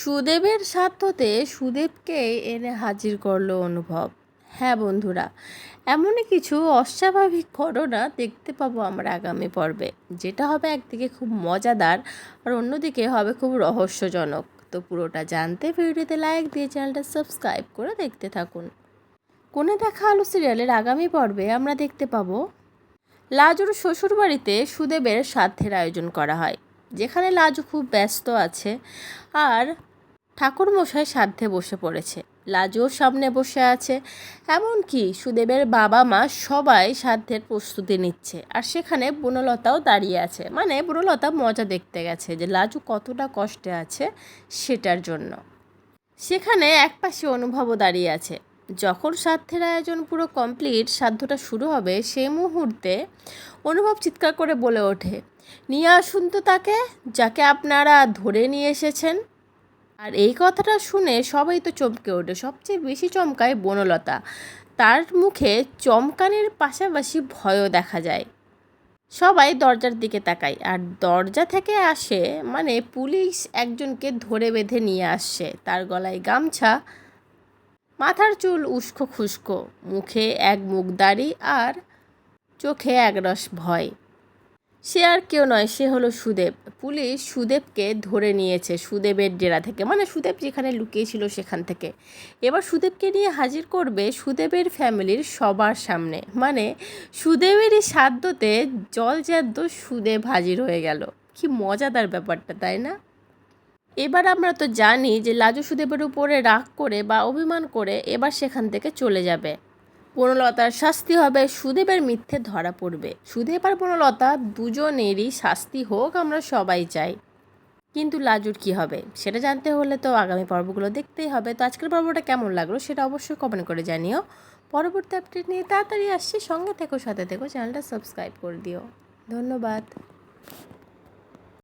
সুদেবের সাথে সুদেবকে এনে হাজির করলো অনুভব। হ্যাঁ বন্ধুরা, এমনই কিছু অস্বাভাবিক ঘটনা দেখতে পাবো আমরা আগামী পর্বে, যেটা হবে একদিকে খুব মজাদার আর অন্যদিকে হবে খুব রহস্যজনক। তো পুরোটা জানতে ভিডিওতে লাইক দিয়ে চ্যানেলটা সাবস্ক্রাইব করে দেখতে থাকুন। কোণে দেখা আলো সিরিয়ালের আগামী পর্বে আমরা দেখতে পাবো লাজুর শ্বশুরবাড়িতে সুদেবের শ্রাদ্ধের আয়োজন করা হয়, যেখানে লাজু খুব ব্যস্ত আছে আর ঠাকুরমশাই শ্রাদ্ধে বসে পড়েছে। লাজুও সামনে বসে আছে, এমনকি সুদেবের বাবা মা সবাই শ্রাদ্ধের প্রস্তুতি নিচ্ছে। আর সেখানে বনলতাও দাঁড়িয়ে আছে, মানে বনলতা মজা দেখতে গেছে যে লাজু কতটা কষ্টে আছে সেটার জন্য। সেখানে একপাশে অনুভবও দাঁড়িয়ে আছে। যখন শ্রাদ্ধের আয়োজন পুরো কমপ্লিট, শ্রাদ্ধটা শুরু হবে, সেই মুহূর্তে অনুভব চিৎকার করে বলে ওঠে, নিয়ে আসুন তো তাকে, যাকে আপনারা ধরে নিয়ে এসেছেন। আর এই কথাটা শুনে সবাই তো চমকে ওঠে, সবচেয়ে বেশি চমকায় বনলতা। তার মুখে চমকানির পাশাপাশি ভয়ও দেখা যায়। সবাই দরজার দিকে তাকায়, আর দরজা থেকে আসে মানে পুলিশ একজনকে ধরে বেঁধে নিয়ে আসছে। তার গলায় গামছা, মাথার চুল উস্কো খুস্কো, মুখে এক মুখদাড়ি আর চোখে একরস ভয়। সে আর কেউ নয়, সে হলো সুদেব। পুলিশ সুদেবকে ধরে নিয়েছে সুদেবের ডেরা থেকে, মানে সুদেব যেখানে লুকিয়েছিল সেখান থেকে। এবার সুদেবকে নিয়ে হাজির করবে সুদেবের ফ্যামিলির সবার সামনে, মানে সুদেবেরই সাধ্যতে জলজ্যান্ত সুদেব হাজির হয়ে গেল। কি মজাদার ব্যাপারটা, তাই না? এবার আমরা তো জানি যে লাজু সুদেবের উপরে রাগ করে বা অভিমান করে এবার সেখান থেকে চলে যাবে। বনলতার শাস্তি হবে, সুদেবের মিথ্যে ধরা পড়বে। সুদেব আর বনলতা দুজনেরই শাস্তি হোক, আমরা সবাই চাই। কিন্তু লাজুর কি হবে সেটা জানতে হলে তো আগামী পর্বগুলো দেখতেই হবে। তো আজকের পর্বটা কেমন লাগলো সেটা অবশ্যই কমেন্ট করে জানিও। পরবর্তী আপডেট নিয়ে তাড়াতাড়ি আসছি, সঙ্গে থেকো, সাথে থেকো, চ্যানেলটা সাবস্ক্রাইব করে দিও। ধন্যবাদ।